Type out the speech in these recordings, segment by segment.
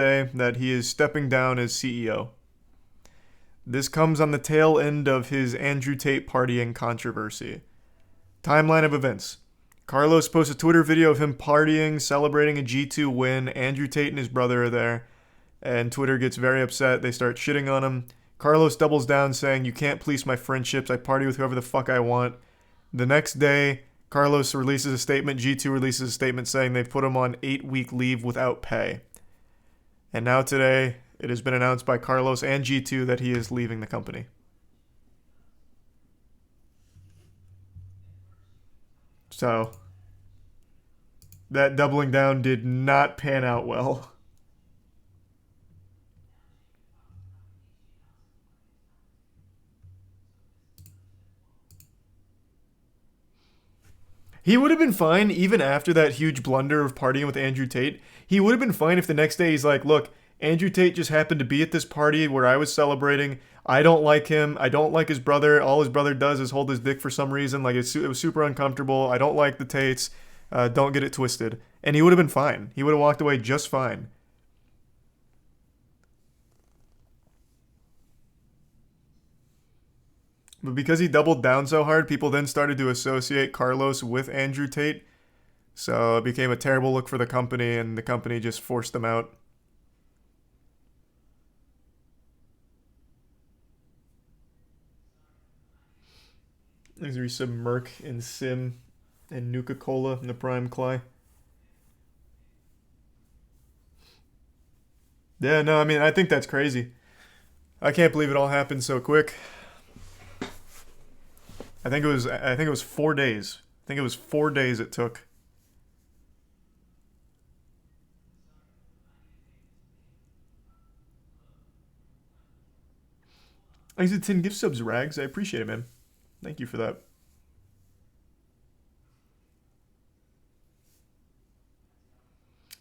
that he is stepping down as CEO. This comes on the tail end of his Andrew Tate partying controversy. Timeline of events. Carlos posts a Twitter video of him partying, celebrating a G2 win. Andrew Tate and his brother are there, and Twitter gets very upset. They start shitting on him. Carlos doubles down, saying, "You can't police my friendships. I party with whoever the fuck I want." The next day, Carlos releases a statement. G2 releases a statement saying they've put him on 8-week leave without pay. And now today, it has been announced by Carlos and G2 that he is leaving the company. So, that doubling down did not pan out well. He would have been fine even after that huge blunder of partying with Andrew Tate. He would have been fine if the next day he's like, "Look, Andrew Tate just happened to be at this party where I was celebrating. I don't like him. I don't like his brother. All his brother does is hold his dick for some reason. Like, it was super uncomfortable. I don't like the Tates. Don't get it twisted." And he would have been fine. He would have walked away just fine. But because he doubled down so hard, people then started to associate Carlos with Andrew Tate. So it became a terrible look for the company, and the company just forced them out. There's some Merc and Sim and Nuka-Cola in the Prime Clay. Yeah, no, I mean, I think that's crazy. I can't believe it all happened so quick. I think it was 4 days. I think it was 4 days it took. Thanks to 10 gift subs, Rags. I appreciate it, man. Thank you for that.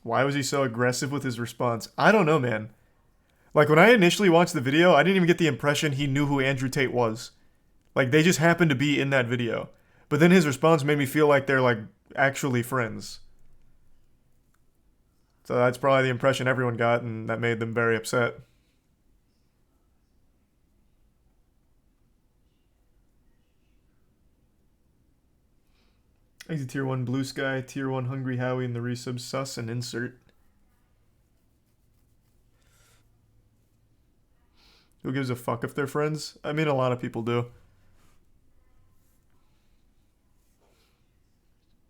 Why was he so aggressive with his response? I don't know, man. Like, when I initially watched the video, I didn't even get the impression he knew who Andrew Tate was. Like, they just happened to be in that video. But then his response made me feel like they're, like, actually friends. So that's probably the impression everyone got, and that made them very upset. Thanks to Tier 1 Blue Sky, Tier 1 Hungry Howie, and the resub sus and insert. Who gives a fuck if they're friends? I mean, a lot of people do.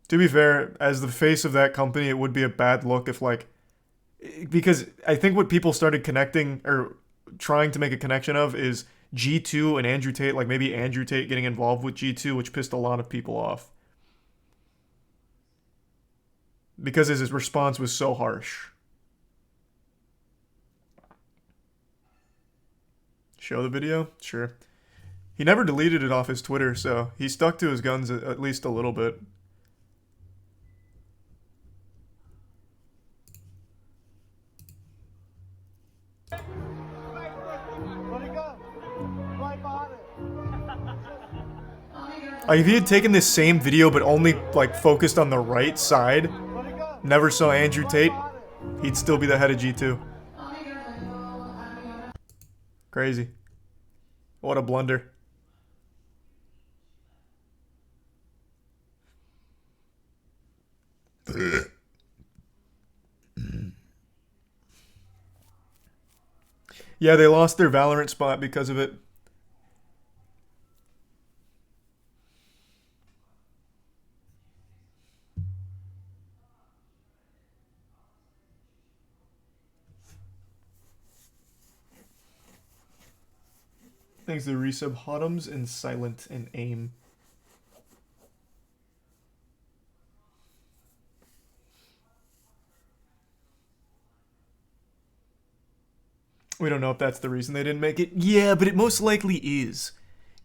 To be fair, as the face of that company, it would be a bad look if, like, because I think what people started connecting or trying to make a connection of is G2 and Andrew Tate, like maybe Andrew Tate getting involved with G2, which pissed a lot of people off. Because his response was so harsh. Show the video? Sure. He never deleted it off his Twitter, so he stuck to his guns at least a little bit. Like, if he had taken this same video but only, like, focused on the right side, never saw Andrew Tate, he'd still be the head of G2. Crazy. What a blunder. Yeah, they lost their Valorant spot because of it. Thanks to resub Hottoms and Silent and Aim. We don't know if that's the reason they didn't make it. Yeah, but it most likely is.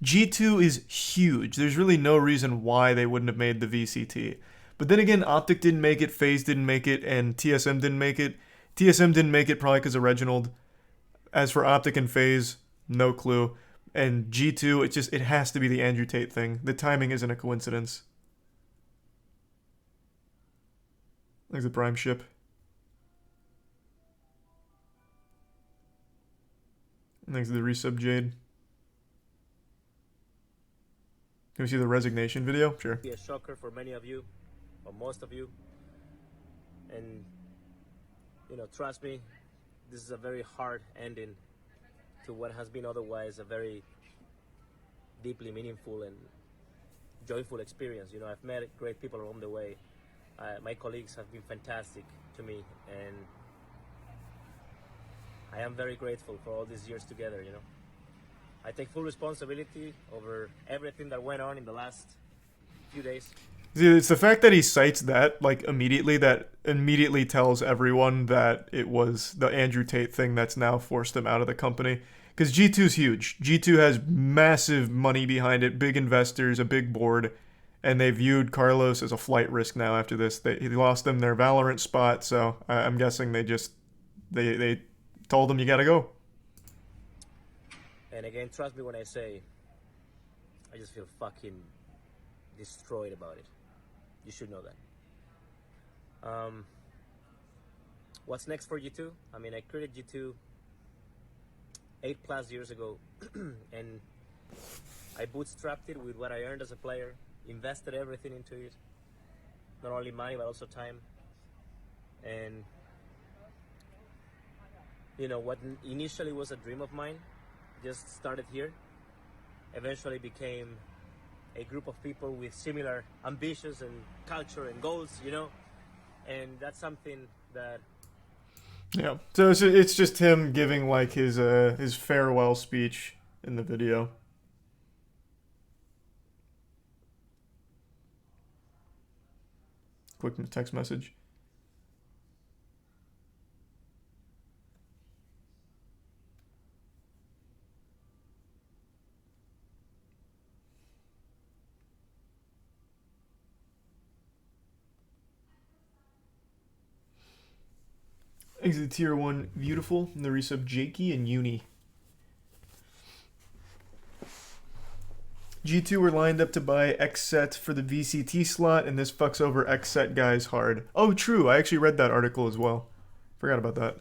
G2 is huge. There's really no reason why they wouldn't have made the VCT. But then again, Optic didn't make it, FaZe didn't make it, and TSM didn't make it. TSM didn't make it probably because of Reginald. As for Optic and FaZe, no clue. And G2, it has to be the Andrew Tate thing. The timing isn't a coincidence. Like the Prime ship. Thanks to the resub Jade. Can we see the resignation video? Sure. Be a shocker for many of you, or most of you. And, you know, trust me, this is a very hard ending to what has been otherwise a very deeply meaningful and joyful experience. You know, I've met great people along the way. My colleagues have been fantastic to me, and I am very grateful for all these years together, you know. I take full responsibility over everything that went on in the last few days. See, it's the fact that he cites that, like, immediately, that immediately tells everyone that it was the Andrew Tate thing that's now forced him out of the company. Because G2's huge. G2 has massive money behind it, big investors, a big board, and they viewed Carlos as a flight risk now after this. He lost them their Valorant spot, so I'm guessing they told him, you gotta go. And again, trust me when I say, I just feel fucking destroyed about it. You should know that. What's next for G2? I mean, I created G2 8+ years ago, and I bootstrapped it with what I earned as a player, invested everything into it, not only money but also time. And you know, what initially was a dream of mine just started here, eventually became a group of people with similar ambitions and culture and goals, you know, and that's something that... Yeah, so it's just him giving, like, his farewell speech in the video. Quick text message. Exit tier 1 beautiful, and the resub Jakey and Uni. G2 were lined up to buy Xset for the VCT slot, and this fucks over Xset guys hard. Oh, true. I actually read that article as well. Forgot about that.